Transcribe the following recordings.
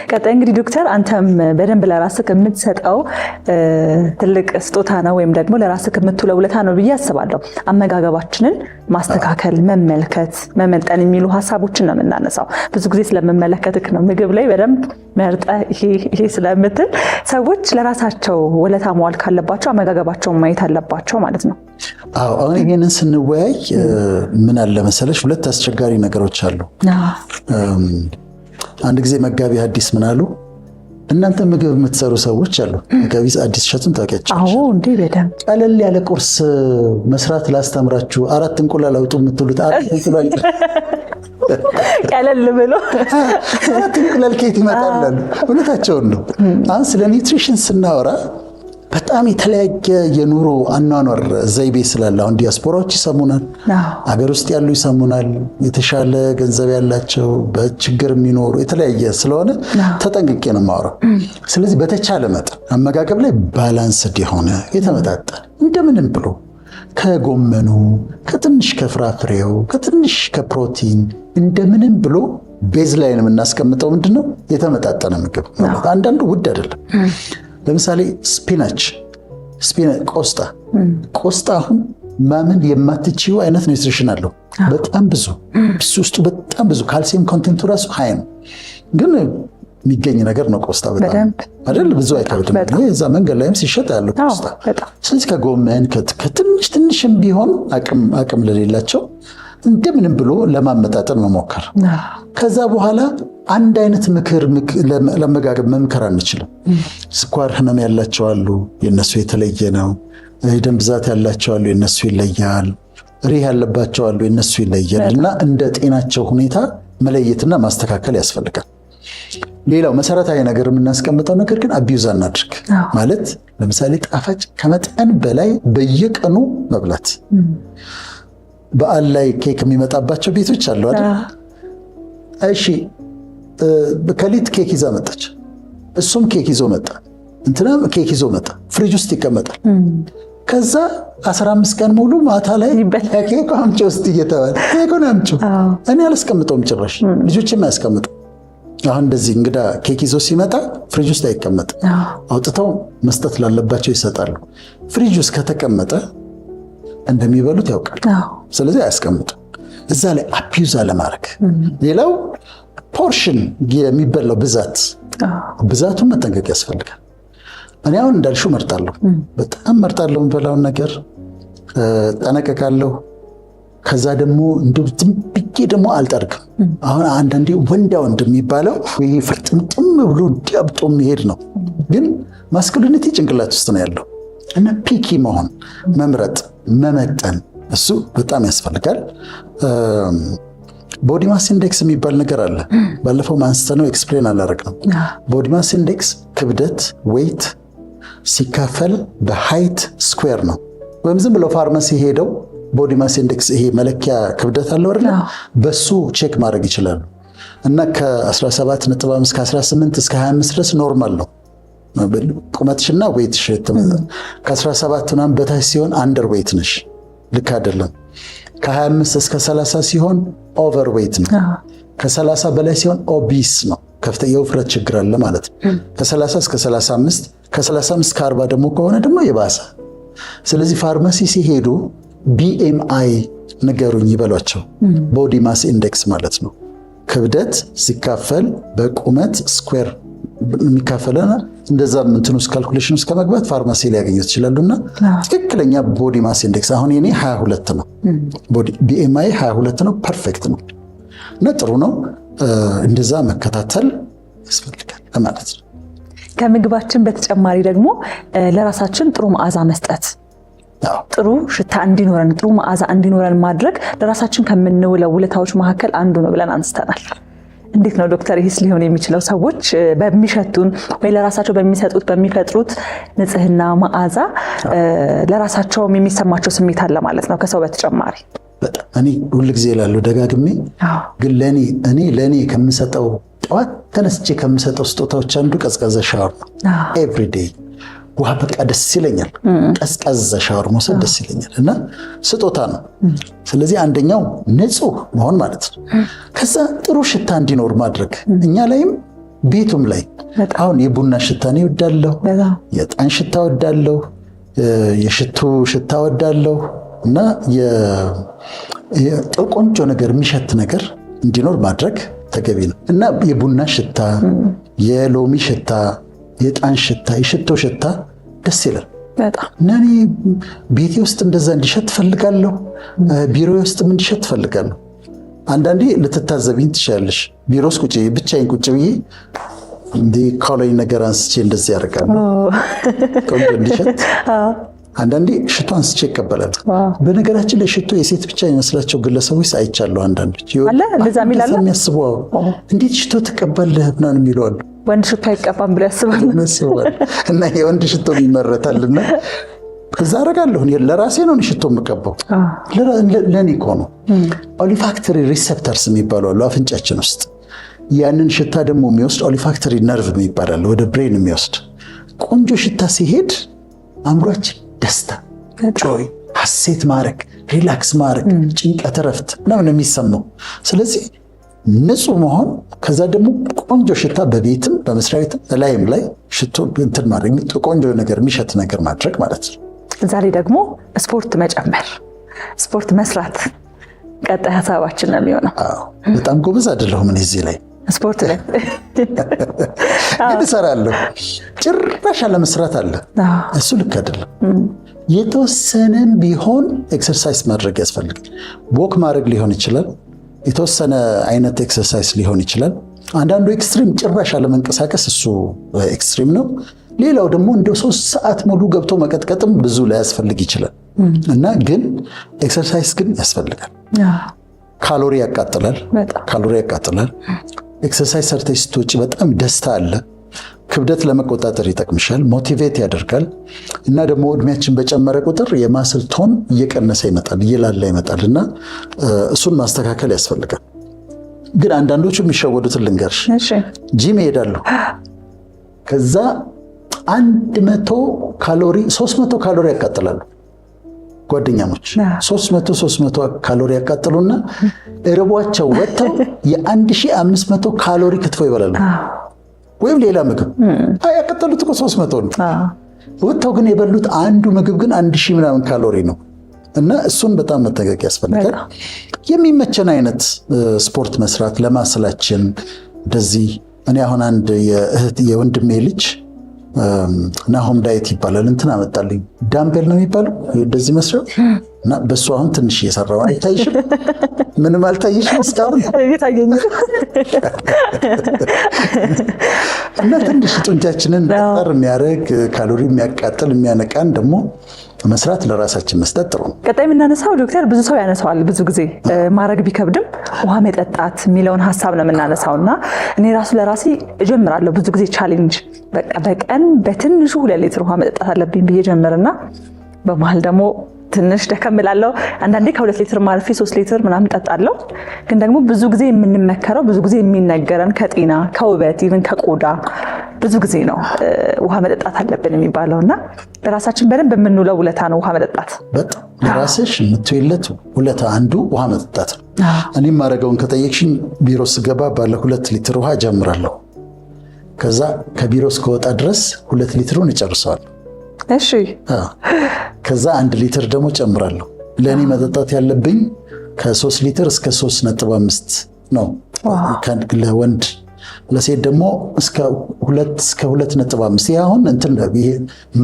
ቀጣይ እንግዲህ ዶክተር አንተም በደንብ ለራስህ የምትሰጠው ትልቅ ስጦታ ነው ወይም ደግሞ ለራስህ የምትውለው ውለታ ነው ብዬ አስባለሁ። አመጋገባችንን ማስተካከል፣ መመልከት፣ መመጠን የሚሉ ሀሳቦችን ነው የምናነሳው። ብዙ ጊዜ ስለምመለከትክ ነው ምግብ ላይ በደንብ መርጠህ ይሄ ስለምትል ሰዎች ለራሳቸው ውለታ መዋል ካለባቸው አመጋገባቸውን ማየት አለባቸው ማለት ነው። አዎ አሁን ይሄንን ስንወያይ ምን አለ መሰለሽ ሁለት አስቸጋሪ ነገሮች አሉ። አንድ ጊዜ መጋቢ ሐዲስ ምን አሉ? እናንተ ምግብ የምትሰሩ ሰዎች አሉ። መጋቢ ሐዲስ እሸቱን ታውቂያለሽ? አዎ እንዴ በደንብ ቀለል ያለ ቁርስ መስራት ላስተምራችሁ 4 እንቁላል አውጡ የምትሉት 4 እንቁላል ቀለል ብሎ 4 እንቁላል ከየት ይመጣል? እውነታቸውን ነው። አሁን ስለ ኒውትሪሽን ስናወራ በጣም የተለያየ የኑሮ አኗኗር ዘይቤ ስላለ አሁን ዲያስፖራዎች ይሰሙናል፣ አገር ውስጥ ያሉ ይሰሙናል፣ የተሻለ ገንዘብ ያላቸው በችግር የሚኖሩ የተለያየ ስለሆነ ተጠንቅቄ ነው የማወራው። ስለዚህ በተቻለ መጠን አመጋገብ ላይ ባላንስድ የሆነ የተመጣጠነ እንደምንም ብሎ ከጎመኑ ከትንሽ ከፍራፍሬው ከትንሽ ከፕሮቲን እንደምንም ብሎ ቤዝ ላይ የምናስቀምጠው ምንድነው የተመጣጠነ ምግብ ማለት። አንዳንዱ ውድ አይደለም። ለምሳሌ ስፒናች ቆስጣ አሁን ማመን የማትችዩ አይነት ኒውትሪሽን አለው። በጣም ብዙ ውስጡ በጣም ብዙ ካልሲየም ኮንቴንቱ ራሱ ሃይ ነው። ግን የሚገኝ ነገር ነው ቆስጣ በጣም አይደል? ብዙ አይከብድም። እዛ መንገድ ላይም ሲሸጥ ያለው ቆስጣ። ስለዚህ ከጎመን ከትንሽም ቢሆን አቅም ለሌላቸው እንደምንም ብሎ ለማመጣጠን መሞከር። ከዛ በኋላ አንድ አይነት ምክር ለመጋገብ መምከር አንችልም። ስኳር ህመም ያላቸው አሉ፣ የነሱ የተለየ ነው። የደም ብዛት ያላቸው አሉ፣ የነሱ ይለያል። ሪህ ያለባቸው አሉ፣ የነሱ ይለያል። እና እንደ ጤናቸው ሁኔታ መለየትና ማስተካከል ያስፈልጋል። ሌላው መሰረታዊ ነገር የምናስቀምጠው ነገር ግን አቢዩዝ አናድርግ ማለት ለምሳሌ ጣፋጭ ከመጠን በላይ በየቀኑ መብላት። በዓል ላይ ኬክ የሚመጣባቸው ቤቶች አሉ አይደል? እሺ ከሊት ኬክ ይዛ መጣች፣ እሱም ኬክ ይዞ መጣ፣ እንትናም ኬክ ይዞ መጣ። ፍሪጅ ውስጥ ይቀመጣል። ከዛ 15 ቀን ሙሉ ማታ ላይ ኬክ አምጪ ውስጥ እየተባለ ኬኩን አምጪ። እኔ አላስቀምጠውም ጭራሽ፣ ልጆችም አያስቀምጡ። አሁን እንደዚህ እንግዳ ኬክ ይዞ ሲመጣ ፍሪጅ ውስጥ አይቀመጥም። አውጥተው መስጠት ላለባቸው ይሰጣሉ። ፍሪጅ ውስጥ ከተቀመጠ እንደሚበሉት ያውቃል። ስለዚህ አያስቀምጡ። እዛ ላይ አቢዩዝ አለማድረግ። ሌላው ፖርሽን የሚበላው ብዛቱን መጠንቀቅ ያስፈልጋል። እኔ አሁን እንዳልሽው መርጣለሁ፣ በጣም መርጣለሁ። የምበላውን ነገር ጠነቀቃለሁ። ከዛ ደግሞ ዝም ብዬ ደግሞ አልጠርግም። አሁን አንዳንዴ ወንዳ ወንድ የሚባለው ይሄ ፍርጥምጥም ብሎ ዲያብጦ የሚሄድ ነው። ግን ማስኩሊኒቲ ጭንቅላት ውስጥ ነው ያለው እና ፒኪ መሆን፣ መምረጥ፣ መመጠን እሱ በጣም ያስፈልጋል። ቦዲ ማስ ኢንዴክስ የሚባል ነገር አለ። ባለፈው ማንስተነው ኤክስፕሌን አላደረግነው። ቦዲ ማስ ኢንዴክስ ክብደት ዌይት ሲካፈል በሃይት ስኩዌር ነው። ወይም ዝም ብለው ፋርማሲ ሄደው ቦዲ ማስ ኢንዴክስ ይሄ መለኪያ ክብደት አለው አይደል? በሱ ቼክ ማድረግ ይችላሉ። እና ከ17.5 እስከ 18 እስከ 25 ድረስ ኖርማል ነው ቁመትሽና ዌይትሽ። ከ17 ምናምን በታች ሲሆን አንደር ዌይት ነሽ፣ ልክ አይደለም። ከ25 እስከ 30 ሲሆን ኦቨር ዌይት ነው። ከ30 በላይ ሲሆን ኦቢስ ነው፣ ከፍተኛ የውፍረት ችግር አለ ማለት ነው። ከ30 እስከ 35 ከ35 እስከ 40 ደግሞ ከሆነ ደግሞ የባሰ። ስለዚህ ፋርማሲ ሲሄዱ BMI ንገሩኝ ይበሏቸው። ቦዲ ማስ ኢንዴክስ ማለት ነው። ክብደት ሲካፈል በቁመት ስኩዌር የሚካፈለና እንደዛ እንትን ውስጥ ካልኩሌሽን ውስጥ ከመግባት ፋርማሲ ሊያገኙት ይችላሉና ትክክለኛ ቦዲ ማስ ኢንዴክስ አሁን የኔ 22 ነው። BMI 22 ነው። ፐርፌክት ነው እና ጥሩ ነው። እንደዛ መከታተል ያስፈልጋል ማለት ነው። ከምግባችን በተጨማሪ ደግሞ ለራሳችን ጥሩ መዓዛ መስጠት፣ ጥሩ ሽታ እንዲኖረን፣ ጥሩ መዓዛ እንዲኖረን ማድረግ ለራሳችን ከምንውለው ውለታዎች መካከል አንዱ ነው ብለን አንስተናል። እንዴት ነው ዶክተር ይህስ ሊሆን የሚችለው? ሰዎች በሚሸቱን ወይ ለራሳቸው በሚሰጡት በሚፈጥሩት ንጽህና መዓዛ ለራሳቸውም የሚሰማቸው ስሜት አለ ማለት ነው ከሰው በተጨማሪ። በጣም እኔ ሁልጊዜ እላለሁ ደጋግሜ፣ ግን ለእኔ ከምሰጠው ጠዋት ተነስቼ ከምሰጠው ስጦታዎች አንዱ ቀዝቃዛ ሻወር ነው። ኤቭሪዴይ ውሃ በቃ ደስ ይለኛል። ቀዝቃዛ ሻወር መውሰድ ደስ ይለኛል እና ስጦታ ነው። ስለዚህ አንደኛው ንጹህ መሆን ማለት ነው። ከዛ ጥሩ ሽታ እንዲኖር ማድረግ፣ እኛ ላይም ቤቱም ላይ አሁን የቡና ሽታ ነው እወዳለሁ፣ የዕጣን ሽታ እወዳለሁ፣ የሽቱ ሽታ እወዳለሁ እና ቆንጆ ነገር የሚሸት ነገር እንዲኖር ማድረግ ተገቢ ነው እና የቡና ሽታ፣ የሎሚ ሽታ፣ የዕጣን ሽታ፣ የሽቶ ሽታ ደስ ይላል እና እኔ ቤቴ ውስጥ እንደዛ እንዲሸት ፈልጋለሁ፣ ቢሮ ውስጥም እንዲሸት ፈልጋለሁ። አንዳንዴ ልትታዘብኝ ትችላለሽ። ቢሮ ውስጥ ብቻዬን ቁጭ ብዬ እንዲህ ኮሎኝ ነገር አንስቼ እንደዚህ ያደርጋለሁ ቆንጆ እንዲሸት። አንዳንዴ ሽቶ አንስቼ ይቀበላል። በነገራችን ላይ ሽቶ የሴት ብቻ የሚመስላቸው ግለሰቦች አይቻለሁ። አንዳንዶች የሚያስቡ እንዴት ሽቶ ትቀባለህ ምናምን የሚሉ አሉ። ወንድ ሽቶ አይቀባም ብሎ ያስባሉ እና የወንድ ሽቶ ይመረታልና እዛ አደርጋለሁ። ለራሴ ነው ሽቶ የምቀባው፣ ለእኔ እኮ ነው። ኦሊፋክተሪ ሪሴፕተርስ የሚባሉ አሉ አፍንጫችን ውስጥ። ያንን ሽታ ደግሞ የሚወስድ ኦሊፋክተሪ ነርቭ የሚባላል ወደ ብሬን የሚወስድ ቆንጆ ሽታ ሲሄድ አእምሯችን ደስታ፣ ጆይ፣ ሐሴት ማድረግ፣ ሪላክስ ማድረግ፣ ጭንቀት፣ እረፍት ምናምን የሚሰማው። ስለዚህ ንጹህ መሆን፣ ከዛ ደግሞ ቆንጆ ሽታ በቤትም በመስሪያ ቤትም ላይም ላይ ሽቶ እንትን ማድረግ፣ ቆንጆ ነገር የሚሸት ነገር ማድረግ ማለት ነው። ዛሬ ደግሞ ስፖርት መጨመር፣ ስፖርት መስራት ቀጣይ ሀሳባችን ነው የሚሆነው። በጣም ጎበዝ አይደለሁም እኔ እዚህ ላይ ስፖርት ላይ ግን እሰራለሁ። ጭራሽ አለመስራት አለ፣ እሱ ልክ አይደለም። የተወሰነም ቢሆን ኤክሰርሳይዝ ማድረግ ያስፈልጋል። ወክ ማድረግ ሊሆን ይችላል፣ የተወሰነ አይነት ኤክሰርሳይዝ ሊሆን ይችላል። አንዳንዱ ኤክስትሪም ጭራሽ አለመንቀሳቀስ፣ እሱ ኤክስትሪም ነው። ሌላው ደግሞ እንደ 3 ሰዓት ሙሉ ገብቶ መቀጥቀጥም ብዙ ላያስፈልግ ይችላል እና ግን ኤክሰርሳይዝ ግን ያስፈልጋል። ካሎሪ ያቃጥላል። ኤክሰርሳይዝ ሰርተሽ ስትወጪ በጣም ደስታ አለ። ክብደት ለመቆጣጠር ይጠቅምሻል፣ ሞቲቬት ያደርጋል እና ደግሞ እድሜያችን በጨመረ ቁጥር የማስል ቶን እየቀነሰ ይመጣል፣ እየላላ ይመጣል እና እሱን ማስተካከል ያስፈልጋል። ግን አንዳንዶቹ የሚሸወዱትን ልንገርሽ። ጂም ይሄዳሉ፣ ከዛ 100 ካሎሪ 300 ካሎሪ ያቃጥላሉ። ጓደኛሞች 300 ካሎሪ ያቃጥሉና እርቧቸው ወጥተው የ1500 ካሎሪ ክትፎ ይበላሉ፣ ወይም ሌላ ምግብ። ያቃጠሉት እኮ 300 ነው። ወጥተው ግን የበሉት አንዱ ምግብ ግን 1000 ምናምን ካሎሪ ነው እና እሱን በጣም መጠንቀቅ ያስፈልጋል። የሚመቸን አይነት ስፖርት መስራት ለማስላችን እንደዚህ። እኔ አሁን አንድ የወንድሜ ልጅ ናሆም ዳይት ይባላል እንትን አመጣልኝ። ዳምቤል ነው የሚባለው እንደዚህ መስለው እና በሱ አሁን ትንሽ እየሰራው። አይታይሽም? ምንም አልታይሽም እስካሁን? እና ትንሽ ጡንቻችንን ጠር የሚያደርግ ካሎሪ የሚያቃጥል የሚያነቃን ደግሞ መስራት ለራሳችን መስጠት ጥሩ ነው። ቀጣይ የምናነሳው ዶክተር ብዙ ሰው ያነሳዋል፣ ብዙ ጊዜ ማድረግ ቢከብድም ውሃ መጠጣት የሚለውን ሀሳብ ነው የምናነሳው እና እኔ ራሱ ለራሴ እጀምራለሁ ብዙ ጊዜ ቻሌንጅ፣ በቃ በቀን በትንሹ 2 ሊትር ውሃ መጠጣት አለብኝ ብዬ ጀምርና በመሀል ደግሞ ትንሽ ደከምላለው። አንዳንዴ ከ2 ሊትር ማለፊ 3 ሊትር ምናምን ጠጣለሁ። ግን ደግሞ ብዙ ጊዜ የምንመከረው ብዙ ጊዜ የሚነገረን ከጤና ከውበት ኢቭን ከቆዳ ብዙ ጊዜ ነው ውሃ መጠጣት አለብን የሚባለው እና ለራሳችን በደንብ የምንውለው ውለታ ነው ውሃ መጠጣት። በጣም ለራስሽ የምትውለት ውለታ አንዱ ውሃ መጠጣት ነው። እኔም ማድረገውን ከጠየቅሽኝ ቢሮ ስገባ ባለ 2 ሊትር ውሃ ጀምራለሁ። ከዛ ከቢሮ እስከወጣ ድረስ 2 ሊትሩን እጨርሰዋለሁ። እሺ። ከዛ 1 ሊትር ደግሞ ጨምራለሁ። ለእኔ መጠጣት ያለብኝ ከ3 ሊትር እስከ 3.5 ነው ለወንድ። ለሴት ደግሞ እስከ 2.5። ይህ አሁን እንትን ይሄ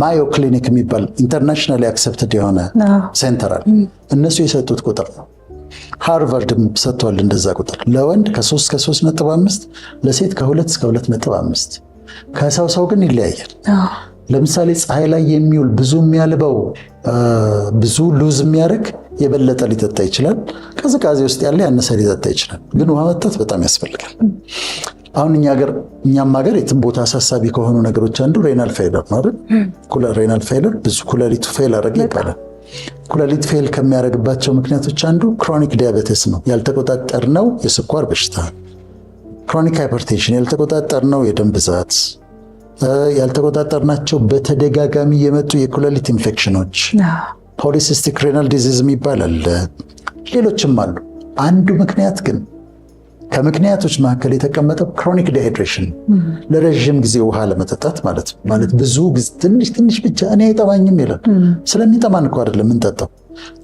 ማዮ ክሊኒክ የሚባል ኢንተርናሽናሊ አክሰፕትድ የሆነ ሴንተር አለ። እነሱ የሰጡት ቁጥር ነው። ሃርቫርድም ሰጥቷል እንደዛ ቁጥር። ለወንድ ከ3 እስከ 3.5፣ ለሴት ከ2 እስከ 2.5። ከሰው ሰው ግን ይለያያል። ለምሳሌ ፀሐይ ላይ የሚውል ብዙ የሚያልበው ብዙ ሉዝ የሚያደርግ የበለጠ ሊጠጣ ይችላል። ቅዝቃዜ ውስጥ ያለ ያነሰ ሊጠጣ ይችላል። ግን ውሃ መጠጣት በጣም ያስፈልጋል። አሁን እኛም ሀገር የትም ቦታ አሳሳቢ ከሆኑ ነገሮች አንዱ ሬናል ፌለር ነው አይደል? ሬናል ፌለር ብዙ ኩላሊቱ ፌል አደረገ ይባላል። ኩላሊት ፌል ከሚያደርግባቸው ምክንያቶች አንዱ ክሮኒክ ዲያቤቴስ ነው፣ ያልተቆጣጠርነው የስኳር በሽታ፣ ክሮኒክ ሃይፐርቴንሽን ያልተቆጣጠርነው የደም ብዛት፣ ያልተቆጣጠርናቸው በተደጋጋሚ የመጡ የኩላሊት ኢንፌክሽኖች፣ ፖሊሲስቲክ ሬናል ዲዚዝ የሚባል አለ፣ ሌሎችም አሉ። አንዱ ምክንያት ግን ከምክንያቶች መካከል የተቀመጠው ክሮኒክ ዲሃይድሬሽን ለረጅም ጊዜ ውሃ ለመጠጣት ማለት ነው። ማለት ብዙ ጊዜ ትንሽ ብቻ እኔ አይጠማኝም ይላል። ስለሚጠማን እኮ አይደለም የምንጠጣው፣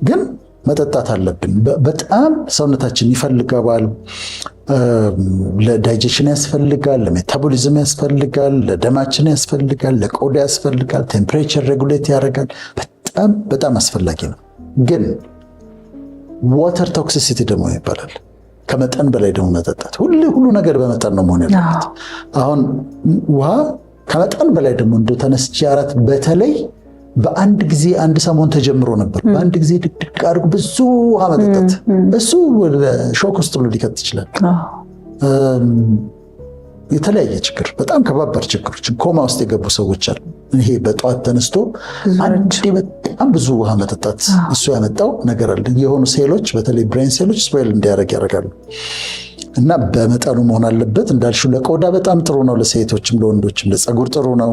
ግን መጠጣት አለብን። በጣም ሰውነታችን ይፈልገዋል። ለዳይጀሽን ያስፈልጋል፣ ለሜታቦሊዝም ያስፈልጋል፣ ለደማችን ያስፈልጋል፣ ለቆዳ ያስፈልጋል፣ ቴምፕሬቸር ሬጉሌት ያደርጋል። በጣም በጣም አስፈላጊ ነው። ግን ዋተር ቶክሲሲቲ ደግሞ ይባላል። ከመጠን በላይ ደግሞ መጠጣት። ሁሉ ነገር በመጠን ነው መሆን ያለበት። አሁን ውሃ ከመጠን በላይ ደግሞ እንደ ተነስቼ አራት በተለይ በአንድ ጊዜ አንድ ሰሞን ተጀምሮ ነበር። በአንድ ጊዜ ድቅድቅ አድርጎ ብዙ ውሃ መጠጣት እሱ ወደ ሾክ ውስጥ ሊከት ይችላል። የተለያየ ችግር፣ በጣም ከባባድ ችግሮች፣ ኮማ ውስጥ የገቡ ሰዎች አሉ። ይሄ በጠዋት ተነስቶ አንድ በጣም ብዙ ውሃ መጠጣት እሱ ያመጣው ነገር አለ። የሆኑ ሴሎች በተለይ ብሬን ሴሎች ስፖይል እንዲያደርግ ያደርጋሉ። እና በመጠኑ መሆን አለበት። እንዳልሽው ለቆዳ በጣም ጥሩ ነው፣ ለሴቶችም ለወንዶችም፣ ለፀጉር ጥሩ ነው።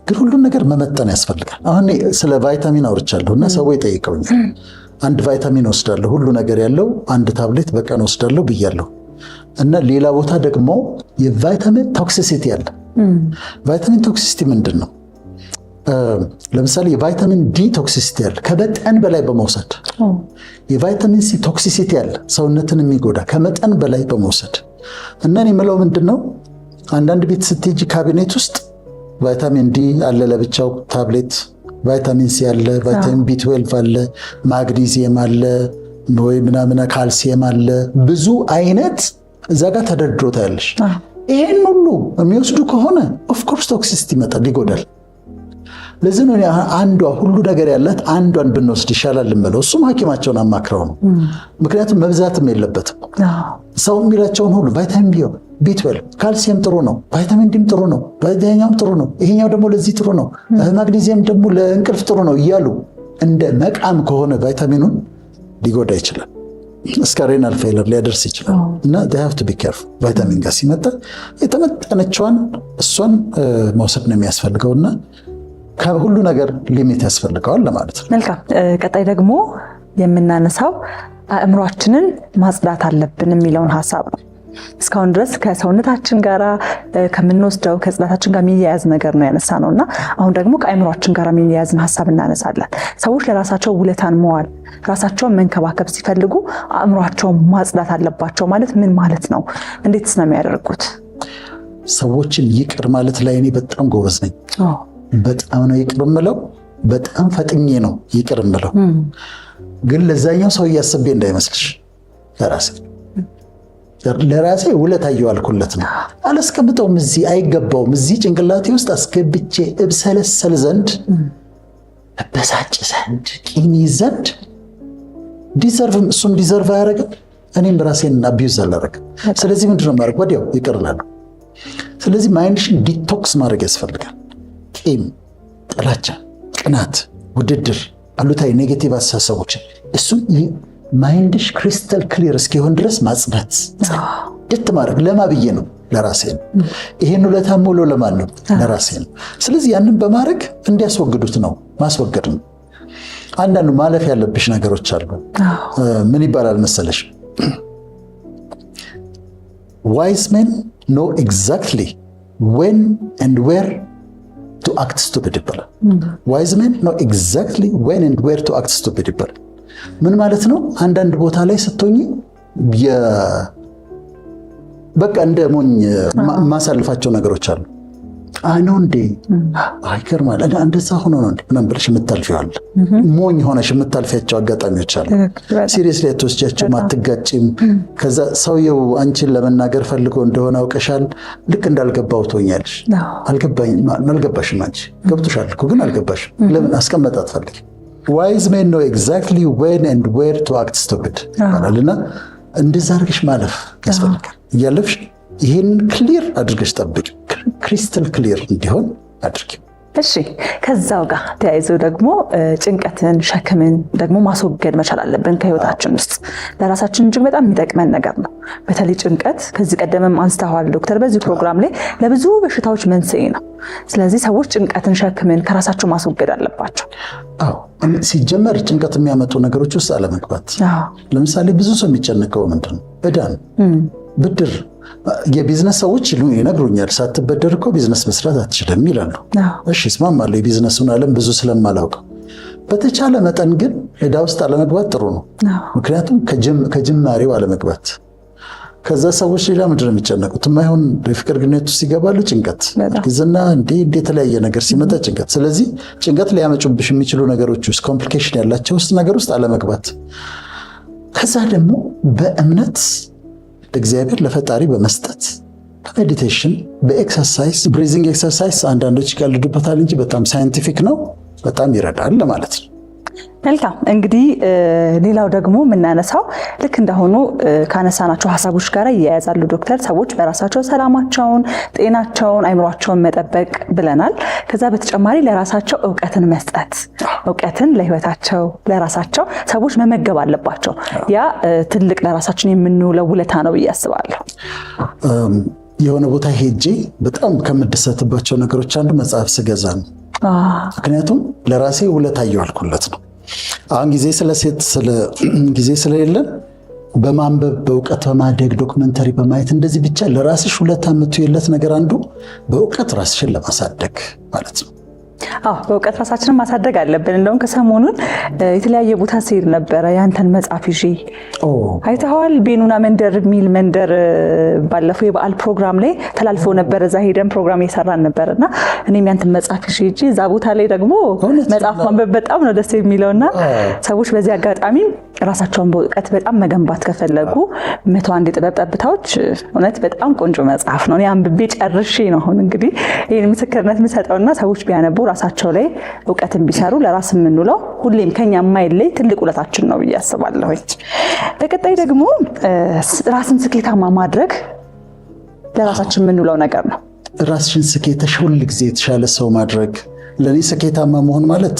ግን ሁሉን ነገር መመጠን ያስፈልጋል። አሁን ስለ ቫይታሚን አውርቻለሁ እና ሰው ይጠይቀውኛል። አንድ ቫይታሚን ወስዳለሁ፣ ሁሉ ነገር ያለው አንድ ታብሌት በቀን ወስዳለሁ ብያለሁ። እና ሌላ ቦታ ደግሞ የቫይታሚን ቶክሲሲቲ አለ። ቫይታሚን ቶክሲሲቲ ምንድን ነው? ለምሳሌ የቫይታሚን ዲ ቶክሲሲቲ አለ ከመጠን በላይ በመውሰድ። የቫይታሚን ሲ ቶክሲሲቲ አለ ሰውነትን የሚጎዳ ከመጠን በላይ በመውሰድ። እና እኔ የምለው ምንድን ነው፣ አንዳንድ ቤት ስትሄጂ ካቢኔት ውስጥ ቫይታሚን ዲ አለ ለብቻው ታብሌት፣ ቫይታሚን ሲ አለ፣ ቫይታሚን ቢ12 አለ፣ ማግኒዚየም አለ ወይ ምናምን ካልሲየም አለ፣ ብዙ አይነት እዛ ጋር ተደርድሮ ታያለሽ። ይሄን ሁሉ የሚወስዱ ከሆነ ኦፍኮርስ ቶክሲሲቲ ይመጣል፣ ይጎዳል። ለዚህ ነው አንዷ ሁሉ ነገር ያላት አንዷን ብንወስድ ይሻላል የምለው። እሱም ሐኪማቸውን አማክረው ነው። ምክንያቱም መብዛትም የለበትም። ሰው የሚላቸውን ሁሉ ቫይታሚን ቢ12 ካልሲየም ጥሩ ነው፣ ቫይታሚን ዲም ጥሩ ነው፣ ቫይታሚን ጥሩ ነው፣ ይሄኛው ደግሞ ለዚህ ጥሩ ነው፣ ማግኒዚየም ደግሞ ለእንቅልፍ ጥሩ ነው እያሉ እንደ መቃም ከሆነ ቫይታሚኑን ሊጎዳ ይችላል፣ እስከ ሬናል ፌለር ሊያደርስ ይችላል። እና they have to be careful። ቫይታሚን ጋር ሲመጣ የተመጠነችዋን እሷን መውሰድ ነው የሚያስፈልገውና ከሁሉ ነገር ሊሚት ያስፈልገዋል ለማለት ነው። መልካም። ቀጣይ ደግሞ የምናነሳው አእምሯችንን ማጽዳት አለብን የሚለውን ሀሳብ ነው። እስካሁን ድረስ ከሰውነታችን ጋር ከምንወስደው ከጽዳታችን ጋር የሚያያዝ ነገር ነው ያነሳ ነው እና አሁን ደግሞ ከአእምሯችን ጋር የሚያያዝን ሀሳብ እናነሳለን። ሰዎች ለራሳቸው ውለታን መዋል፣ ራሳቸውን መንከባከብ ሲፈልጉ አእምሯቸውን ማጽዳት አለባቸው ማለት ምን ማለት ነው? እንዴትስ ነው የሚያደርጉት? ሰዎችን ይቅር ማለት ላይ እኔ በጣም ጎበዝ ነኝ። በጣም ነው ይቅር የምለው፣ በጣም ፈጥኜ ነው ይቅር የምለው። ግን ለዛኛው ሰው እያስቤ እንዳይመስልሽ ለራሴ ውለታ እየዋልኩለት ነው። አላስቀምጠውም፣ እዚህ አይገባውም። እዚህ ጭንቅላቴ ውስጥ አስገብቼ እብሰለሰል ዘንድ፣ እበሳጭ ዘንድ፣ ቂም ዘንድ ዲዘርቭም እሱም ዲዘርቭ አያደርግም፣ እኔም ራሴን አቢዩዝ አላደርግም። ስለዚህ ምንድነው ማድረግ? ወዲያው ይቅር እላለሁ። ስለዚህ ማይንድሽን ዲቶክስ ማድረግ ያስፈልጋል። ቂም፣ ጥላቻ፣ ቅናት፣ ውድድር፣ አሉታዊ ኔጌቲቭ አስተሳሰቦችን እሱም ማይንድሽ ክሪስታል ክሊር እስኪሆን ድረስ ማጽዳት ድት ማድረግ። ለማ ብዬ ነው? ለራሴ ነው። ይሄን ውለታ ሙሉ ለማን ነው? ለራሴ ነው። ስለዚህ ያንን በማድረግ እንዲያስወግዱት ነው፣ ማስወገድ ነው። አንዳንዱ ማለፍ ያለብሽ ነገሮች አሉ። ምን ይባላል መሰለሽ? ዋይዝ ሜን ኖ ኤግዛክትሊ ዌን ኤንድ ዌር to act stupid ይባላል። ዋይዝ ሜን ኖ ኤግዛክትሊ ዌን ኤንድ ዌር to act stupid ይባላል። ምን ማለት ነው? አንዳንድ ቦታ ላይ ስትሆኚ በቃ እንደ ሞኝ ማሳልፋቸው ነገሮች አሉ። ነው እንዴ? አይገርማል። እንደዛ ሆኖ ነው እንዴ ምናምን ብለሽ የምታልፊዋል። ሞኝ ሆነሽ የምታልፊያቸው አጋጣሚዎች አሉ። ሲሪየስሊ አትወስጃቸውም፣ አትጋጭም። ከዛ ሰውየው አንቺን ለመናገር ፈልጎ እንደሆነ አውቀሻል። ልክ እንዳልገባው ትሆኛለሽ። አልገባሽም። አንቺ ገብቶሻል እኮ ግን አልገባሽም። ለምን አስቀመጣት ፈልጊ። ዋይዝ ሜን ኖ ኤግዛክትሊ ዌን ኤንድ ዌር ቱ አክት ስቱፒድ ይባላልና እንደዛ አድርገሽ ማለፍ ያስፈልጋል። እያለፍሽ ይህን ክሊር አድርገሽ ጠብቂ። ክሪስታል ክሊር እንዲሆን አድርጊ። እሺ ከዛው ጋር ተያይዞ ደግሞ ጭንቀትን ሸክምን ደግሞ ማስወገድ መቻል አለብን ከህይወታችን ውስጥ ለራሳችን እጅግ በጣም የሚጠቅመን ነገር ነው። በተለይ ጭንቀት ከዚህ ቀደምም አንስተዋል ዶክተር በዚህ ፕሮግራም ላይ ለብዙ በሽታዎች መንስኤ ነው። ስለዚህ ሰዎች ጭንቀትን ሸክምን ከራሳቸው ማስወገድ አለባቸው። አዎ ሲጀመር ጭንቀት የሚያመጡ ነገሮች ውስጥ አለመግባት። ለምሳሌ ብዙ ሰው የሚጨነቀው ምንድነው? ዕዳ ነው፣ ብድር። የቢዝነስ ሰዎች ይነግሩኛል ሳትበደር እኮ ቢዝነስ መስራት አትችልም ይላሉ። እሺ እስማማለሁ፣ የቢዝነሱን ዓለም ብዙ ስለማላውቀው። በተቻለ መጠን ግን ዕዳ ውስጥ አለመግባት ጥሩ ነው። ምክንያቱም ከጅማሬው አለመግባት። ከዛ ሰዎች ሌላ ምንድን ነው የሚጨነቁት? የማይሆን የፍቅር ግንኙነት ውስጥ ይገባሉ። ጭንቀት ጊዜና እንደ የተለያየ ነገር ሲመጣ ጭንቀት። ስለዚህ ጭንቀት ሊያመጩብሽ የሚችሉ ነገሮች ውስጥ ኮምፕሊኬሽን ያላቸው ውስጥ ነገር ውስጥ አለመግባት። ከዛ ደግሞ በእምነት ለእግዚአብሔር ለፈጣሪ በመስጠት በሜዲቴሽን በኤክሰርሳይዝ ብሪዚንግ ኤክሰርሳይዝ አንዳንዶች ይቀልዱበታል እንጂ በጣም ሳይንቲፊክ ነው፣ በጣም ይረዳል ማለት ነው። መልካም እንግዲህ ሌላው ደግሞ የምናነሳው ልክ እንደሆኑ ካነሳናቸው ሀሳቦች ጋር ይያያዛሉ ዶክተር። ሰዎች በራሳቸው ሰላማቸውን፣ ጤናቸውን፣ አይምሯቸውን መጠበቅ ብለናል። ከዛ በተጨማሪ ለራሳቸው እውቀትን መስጠት፣ እውቀትን ለህይወታቸው ለራሳቸው ሰዎች መመገብ አለባቸው። ያ ትልቅ ለራሳችን የምንውለው ውለታ ነው ብዬ አስባለሁ። የሆነ ቦታ ሄጄ በጣም ከምደሰትባቸው ነገሮች አንዱ መጽሐፍ ስገዛ ነው። ምክንያቱም ለራሴ ውለታ እየዋልኩለት ነው። አሁን ጊዜ ስለሌለን በማንበብ በእውቀት በማደግ ዶክመንተሪ በማየት እንደዚህ ብቻ ለራስሽ ውለታ የምትውይለት ነገር አንዱ በእውቀት ራስሽን ለማሳደግ ማለት ነው። በእውቀት ራሳችንን ማሳደግ አለብን። እንደውም ከሰሞኑን የተለያየ ቦታ ሲሄድ ነበረ ያንተን መጽሐፍ ይዤ አይተኸዋል። ቤኑና መንደር የሚል መንደር ባለፈው የበዓል ፕሮግራም ላይ ተላልፎ ነበር። እዛ ሄደን ፕሮግራም እየሰራን ነበርና እኔም ያንተን መጽሐፍ ይዤ ሂጄ እዛ ቦታ ላይ ደግሞ መጽሐፍ ማንበብ በጣም ነው ደስ የሚለውና ሰዎች በዚህ አጋጣሚ ራሳቸውን በእውቀት በጣም መገንባት ከፈለጉ 101 የጥበብ ጠብታዎች እውነት በጣም ቆንጆ መጽሐፍ ነው። እኔ አንብቤ ጨርሼ ነው አሁን እንግዲህ ይሄን ምስክርነት የምሰጠውና ሰዎች ቢያነቡ ራሳቸው ላይ እውቀትን ቢሰሩ ለራስ የምንውለው ሁሌም ከኛ የማይለይ ትልቅ ውለታችን ነው ብዬ አስባለሁ። በቀጣይ ደግሞ ራስን ስኬታማ ማድረግ ለራሳችን የምንውለው ነገር ነው። ራስሽን ስኬተሽ ሁል ጊዜ የተሻለ ሰው ማድረግ። ለኔ ስኬታማ መሆን ማለት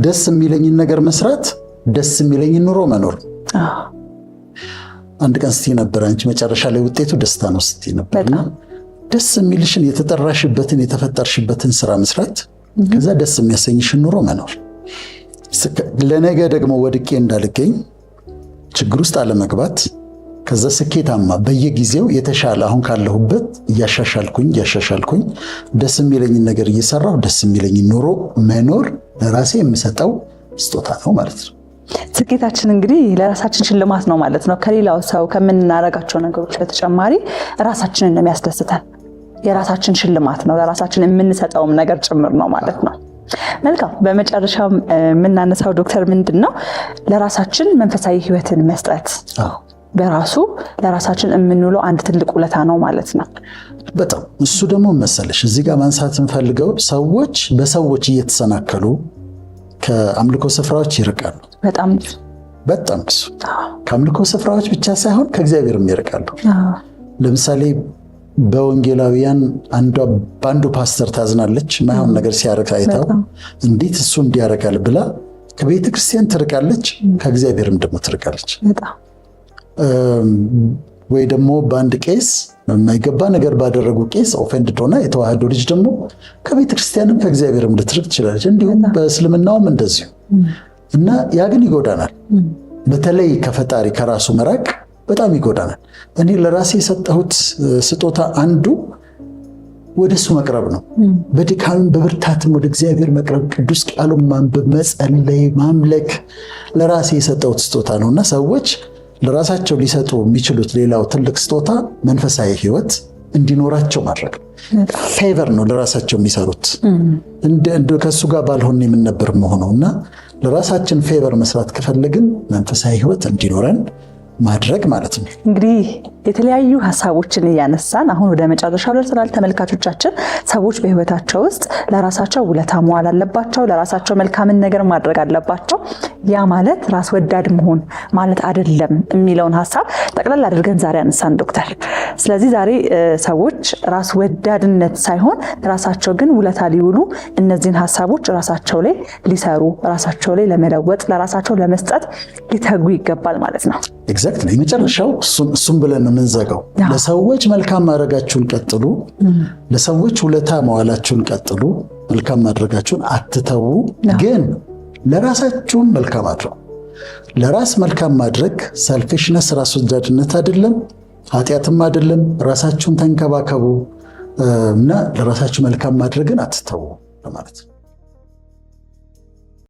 ደስ የሚለኝን ነገር መስራት፣ ደስ የሚለኝን ኑሮ መኖር። አንድ ቀን ስትይ ነበር አንቺ መጨረሻ ላይ ውጤቱ ደስታ ነው ስትይ ነበርና ደስ የሚልሽን የተጠራሽበትን የተፈጠርሽበትን ስራ መስራት፣ ከዛ ደስ የሚያሰኝሽን ኑሮ መኖር። ለነገ ደግሞ ወድቄ እንዳልገኝ ችግር ውስጥ አለመግባት። ከዛ ስኬታማ በየጊዜው የተሻለ አሁን ካለሁበት እያሻሻልኩኝ ደስ የሚለኝን ነገር እየሰራሁ ደስ የሚለኝን ኑሮ መኖር ለራሴ የምሰጠው ስጦታ ነው ማለት ነው። ስኬታችን እንግዲህ ለራሳችን ሽልማት ነው ማለት ነው። ከሌላው ሰው ከምናረጋቸው ነገሮች በተጨማሪ ራሳችንን ነው የሚያስደስተን። የራሳችን ሽልማት ነው፣ ለራሳችን የምንሰጠውም ነገር ጭምር ነው ማለት ነው። መልካም በመጨረሻም የምናነሳው ዶክተር ምንድነው ለራሳችን መንፈሳዊ ህይወትን መስጠት በራሱ ለራሳችን የምንውለው አንድ ትልቅ ውለታ ነው ማለት ነው። በጣም እሱ ደግሞ መሰለሽ እዚህ ጋር ማንሳት እንፈልገው ሰዎች በሰዎች እየተሰናከሉ ከአምልኮ ስፍራዎች ይርቃሉ። በጣም ብዙ ከአምልኮ ስፍራዎች ብቻ ሳይሆን ከእግዚአብሔርም ይርቃሉ። ለምሳሌ በወንጌላውያን በአንዱ ፓስተር ታዝናለች። ማይሆን ነገር ሲያረግ አይታው እንዴት እሱ እንዲያረጋል ብላ ከቤተ ክርስቲያን ትርቃለች፣ ከእግዚአብሔርም ደግሞ ትርቃለች። ወይ ደግሞ በአንድ ቄስ የማይገባ ነገር ባደረጉ ቄስ ኦፌንድድ ሆና የተዋህዶ ልጅ ደግሞ ከቤተ ክርስቲያንም ከእግዚአብሔርም ልትርቅ ትችላለች። እንዲሁም በእስልምናውም እንደዚሁ እና ያ ግን ይጎዳናል። በተለይ ከፈጣሪ ከራሱ መራቅ በጣም ይጎዳናል። እኔ ለራሴ የሰጠሁት ስጦታ አንዱ ወደ እሱ መቅረብ ነው። በድካምም በብርታትም ወደ እግዚአብሔር መቅረብ፣ ቅዱስ ቃሉን ማንበብ፣ መጸለይ፣ ማምለክ ለራሴ የሰጠሁት ስጦታ ነው እና ሰዎች ለራሳቸው ሊሰጡ የሚችሉት ሌላው ትልቅ ስጦታ መንፈሳዊ ህይወት እንዲኖራቸው ማድረግ ፌቨር ነው። ለራሳቸው የሚሰሩት ከእሱ ጋር ባልሆን የምንነበር መሆነው እና ለራሳችን ፌቨር መስራት ከፈለግን መንፈሳዊ ህይወት እንዲኖረን ማድረግ ማለት ነው። እንግዲህ የተለያዩ ሀሳቦችን እያነሳን አሁን ወደ መጨረሻው ደርሰናል። ተመልካቾቻችን ሰዎች በህይወታቸው ውስጥ ለራሳቸው ውለታ መዋል አለባቸው፣ ለራሳቸው መልካምን ነገር ማድረግ አለባቸው። ያ ማለት ራስ ወዳድ መሆን ማለት አይደለም የሚለውን ሀሳብ ጠቅላላ አድርገን ዛሬ አነሳን ዶክተር። ስለዚህ ዛሬ ሰዎች ራስ ወዳድነት ሳይሆን ራሳቸው ግን ውለታ ሊውሉ እነዚህን ሀሳቦች ራሳቸው ላይ ሊሰሩ፣ ራሳቸው ላይ ለመለወጥ፣ ለራሳቸው ለመስጠት ሊተጉ ይገባል ማለት ነው። ኤግዛክትሊ የመጨረሻው እሱም ብለን ነው የምንዘጋው። ለሰዎች መልካም ማድረጋችሁን ቀጥሉ፣ ለሰዎች ውለታ መዋላችሁን ቀጥሉ፣ መልካም ማድረጋችሁን አትተዉ። ግን ለራሳችሁን መልካም አድርጉ። ለራስ መልካም ማድረግ ሰልፊሽነስ፣ ራስ ወዳድነት አይደለም፣ ኃጢአትም አይደለም። ራሳችሁን ተንከባከቡ እና ለራሳችሁ መልካም ማድረግን አትተዉ ለማለት ነው።